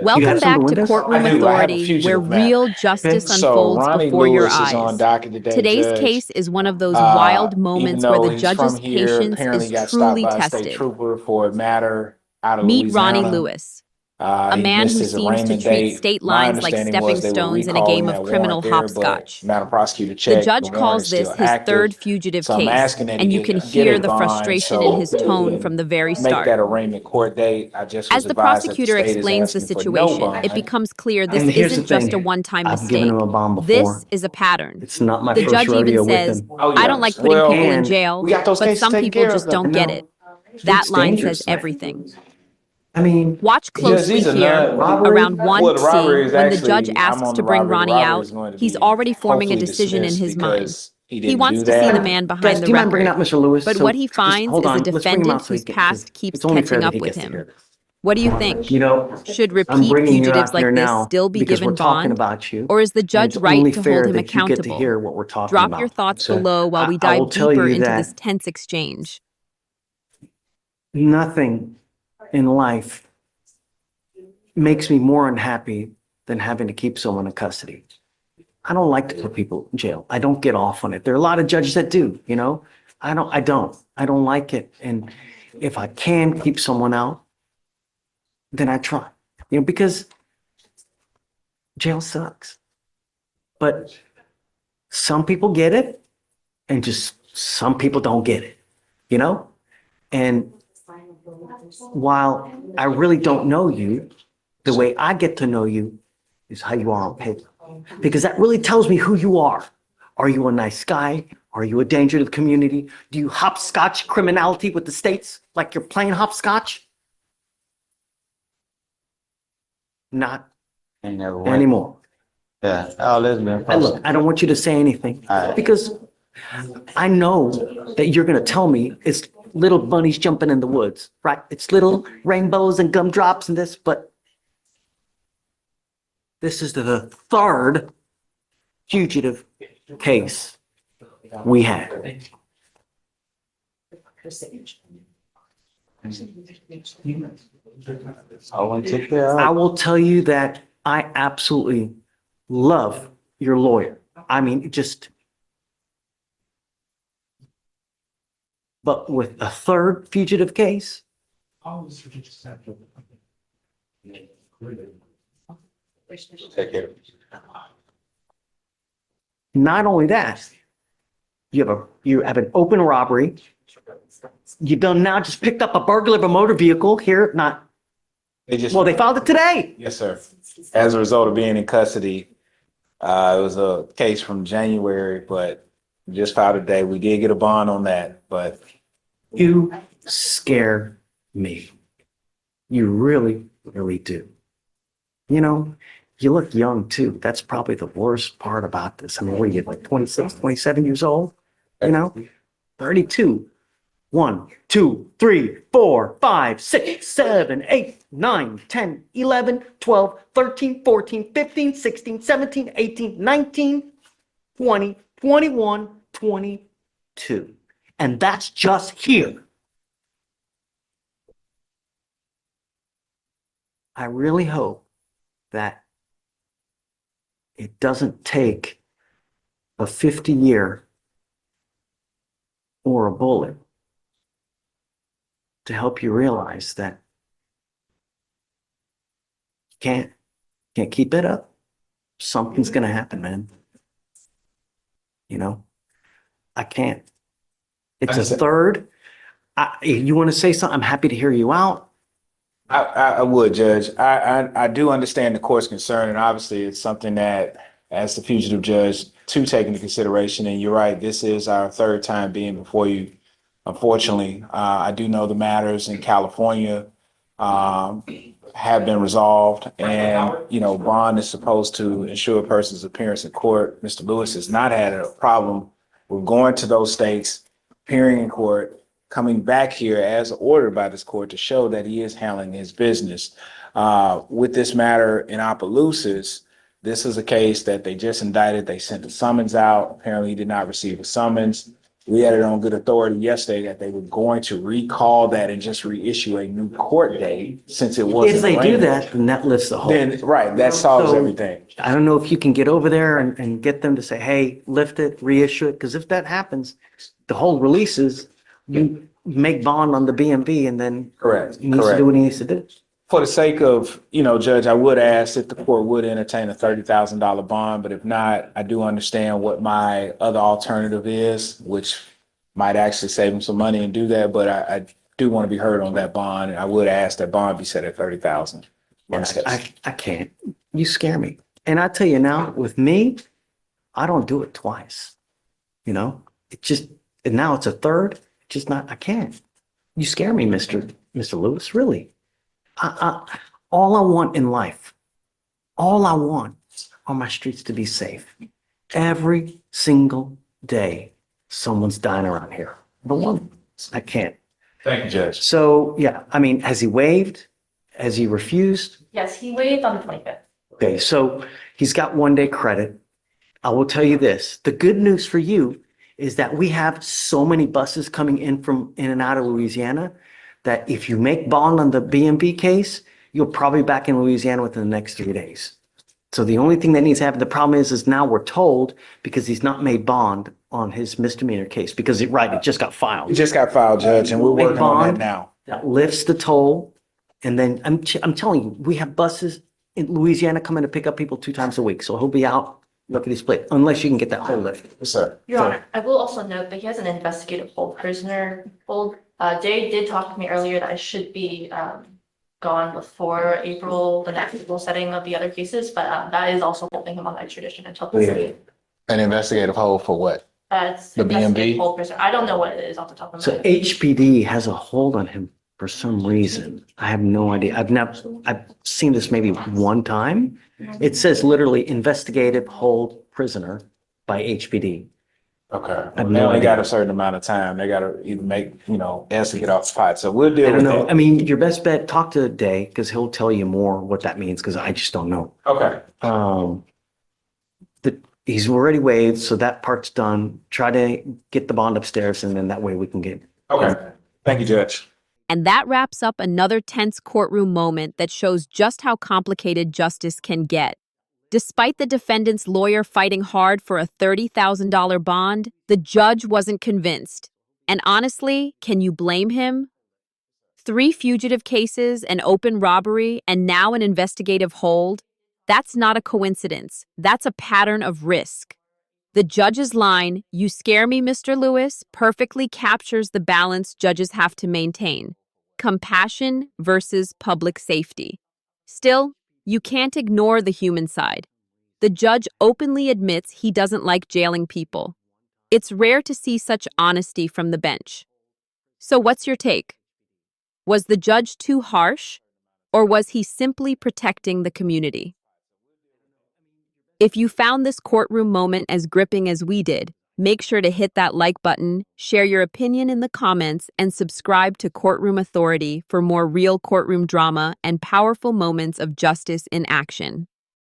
You Welcome have some of back the to windows? Courtroom I do. I have a Authority, where fugitive map. real justice So unfolds Ronnie before your Lewis is on eyes. docket today, Today's Judge. case is one of those wild Even moments where though the he's from judge's here, patience apparently is got stopped truly by a state tested. trooper for a matter out of Meet Ronnie Louisiana. Lewis, a He man missed who his seems to arraignment treat date. state My lines like understanding stepping was they were stones in a recalling game of that warrant criminal there, but hopscotch. Madam Prosecutor The checked. The judge warrant calls is this still his active. third fugitive So I'm case, asking that and he you can get hear a the bond frustration in so his he tone can from the very make start. that arraignment court date. I just As was the advised that the prosecutor state is explains the asking for no situation, it bond. becomes clear this And here's the isn't just a thing. one-time I've given mistake. him a bomb before. This is a pattern. It's not my The first judge even rodeo with says, him. Oh, I yeah. don't like putting Well, people in And jail, we got those but cases some taken people care just of. don't get it. That It's line dangerous, says man. everything. I mean, Watch closely these are here. not robbery. Around Well, the robbery 1C, is when the judge actually, I'm asks on to the bring robbery. The Ronnie robbery out, is going to he's be already forming a hopefully decision in dismissed his mind. because he He didn't wants do to see the that. man Jess, behind do the you mind bringing record. out Mr. Lewis? But So what he just finds hold is a on. Let's bring him defendant out so he whose can. past keeps It's only fair catching that up he with gets to hear him. this. What do you think? You know, Should I'm repeat bringing you fugitives out here like this now still be because we're given talking bond? about you, Or is the and judge it's right only to hold fair him that you get to accountable? hear what we're talking Drop your about. thoughts So below while we I will dive tell deeper you into this that tense exchange. nothing in life makes me more unhappy than having to keep someone in custody. I don't like to put people in jail. I don't get off on it. There are a lot of judges that do, you know. I don't like it. And if I can keep someone out, then I try. You know, because jail sucks. But some people get it and just some people don't get it, you know? And while I really don't know you, the way I get to know you is how you are on paper. Because that really tells me who you are. Are you a nice guy? Are you a danger to the community? Do you hopscotch criminality with the states like you're playing hopscotch? Not Ain't never went. anymore. Yeah. Oh, listen, man. And look, I don't want you to say anything because I know that you're going to tell me it's little bunnies jumping in the woods, right? It's little rainbows and gumdrops and this, but this is the third fugitive case we had. I want to take care I of. will tell you that I absolutely love your lawyer. I mean, just, but with a third fugitive case, Take care. not only that, you have an open robbery. You done now just picked up a burglar of a motor vehicle here, not, They just, well, they filed it today. yes, sir. As a result of being in custody, it was a case from January, but just filed today. We did get a bond on that, but You scare me. You really, really do. You know, you look young too. That's probably the worst part about this. I mean, what are you, like 26, 27 years old? You know, 32. 1, 2, 3, 4, 5, 6, 7, 8, 9, 10, 11, 12, 13, 14, 15, 16, 17, 18, 19, 20, 21, 22. And that's just here. I really hope that it doesn't take a 50-year or a bullet to help you realize that you can't keep it up. Something's gonna happen, man. You know, I can't. It's a Understand. third. If you want to say something, I'm happy to hear you out. I would, Judge. I do understand the court's concern, and obviously it's something that, as the fugitive judge, to take into consideration. And you're right, this is our third time being before you. Unfortunately, I do know the matters in California have been resolved, and bond is supposed to ensure a person's appearance in court. Mr. Lewis has not had a problem with going to those states, appearing in court, coming back here as ordered by this court to show that he is handling his business. With this matter in Opelousas, this is a case that they just indicted. They sent a summons out. Apparently, he did not receive a summons. we had it on good authority yesterday that they were going to recall that and just reissue a new court date since it wasn't. If they do arraigned. that, then that lifts the hold. Then, right, that solves So, everything. I don't know if you can get over there and get them to say, hey, lift it, reissue it, because if that happens, the hold releases, you make bond on the BMV and then Correct, he needs to correct. do what he needs to do. For the sake of, Judge, I would ask if the court would entertain a $30,000 bond, but if not, I do understand what my other alternative is, which might actually save him some money and do that, but I do want to be heard on that bond. And I would ask that bond be set at 30,000. I can't. You scare me. And I tell you now, with me, I don't do it twice. It just, and now it's a third. Just not, I can't. You scare me, Mr. Lewis, really. All I want in life, all I want are my streets to be safe. Every single day, someone's dying around here. But one, I can't. Thank you, Judge. So, yeah, I mean, has he waived? Has he refused? Yes, he waived on the 25th. Okay, so he's got 1 day credit. I will tell you this, the good news for you is that we have so many buses coming in and out of Louisiana that if you make bond on the BMV case, you'll probably be back in Louisiana within the next 3 days. So the only thing that needs to happen, the problem is now we're told because he's not made bond on his misdemeanor case because it just got filed. It just got filed, Judge, and we're Make working on that bond. now. That lifts the toll. And then I'm telling you, we have buses in Louisiana coming to pick up people 2 times a week. So he'll be out, look at his plate, unless you can get that whole lift. Yes, sir. Your Honor, I will also note that he has an investigative hold prisoner hold. Jay did talk to me earlier that I should be gone before the next April setting of the other cases, but that is also holding him on extradition until the city. An investigative hold for what? It's The investigative BMV? hold prisoner. I don't know what it is off the top of my So head. HPD has a hold on him for some reason. I have no idea. I've seen this maybe one time. It says literally investigative hold prisoner by HPD. Okay. have They no only idea. got a certain amount of time. They got to either make, S to get off the pot. So we'll deal I don't with know. that. I mean, your best bet, talk to Day because he'll tell you more what that means because I just don't know. Okay. He's already waived, so that part's done. Try to get the bond upstairs and then that way we can get. Okay. Thank you, Judge. And that wraps up another tense courtroom moment that shows just how complicated justice can get. Despite the defendant's lawyer fighting hard for a $30,000 bond, the judge wasn't convinced. And honestly, can you blame him? 3 fugitive cases, an open robbery, and now an investigative hold? That's not a coincidence. That's a pattern of risk. The judge's line, "You scare me, Mr. Lewis," perfectly captures the balance judges have to maintain. Compassion versus public safety. Still, you can't ignore the human side. The judge openly admits he doesn't like jailing people. It's rare to see such honesty from the bench. So what's your take? Was the judge too harsh, or was he simply protecting the community? If you found this courtroom moment as gripping as we did, make sure to hit that like button, share your opinion in the comments, and subscribe to Courtroom Authority for more real courtroom drama and powerful moments of justice in action.